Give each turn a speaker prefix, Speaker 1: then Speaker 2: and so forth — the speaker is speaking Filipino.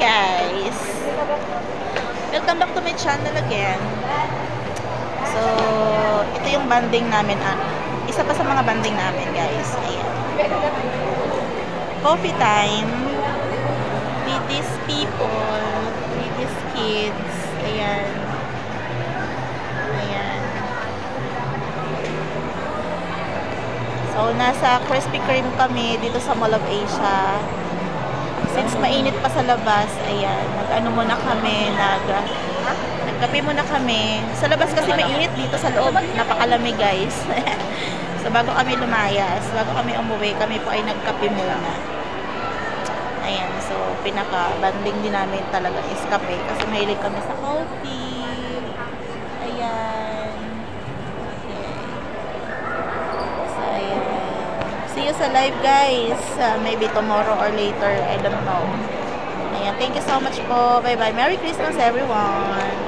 Speaker 1: guys! Welcome back to my channel again. So, ito yung banding namin. Isa pa sa mga banding namin, guys. Ayan. Coffee time with these people, with these kids. Ayan. Ayan. So, nasa Krispy Kreme kami dito sa Mall of Asia. Since mainit pa sa labas, ayan, nag-ano muna kami, nagkape muna kami. Sa labas kasi mainit, dito sa loob, napakalamig guys. So bago kami lumayas, bago kami umuwi, kami po ay nagkape muna. Ayan, so pinaka-banding din namin talaga is kape kasi mahilig kami sa coffee. Ayan. Okay. So ayan. See you sa live guys. Maybe tomorrow or later. I don't know. Ayan. Thank you so much po. Bye bye. Merry Christmas everyone.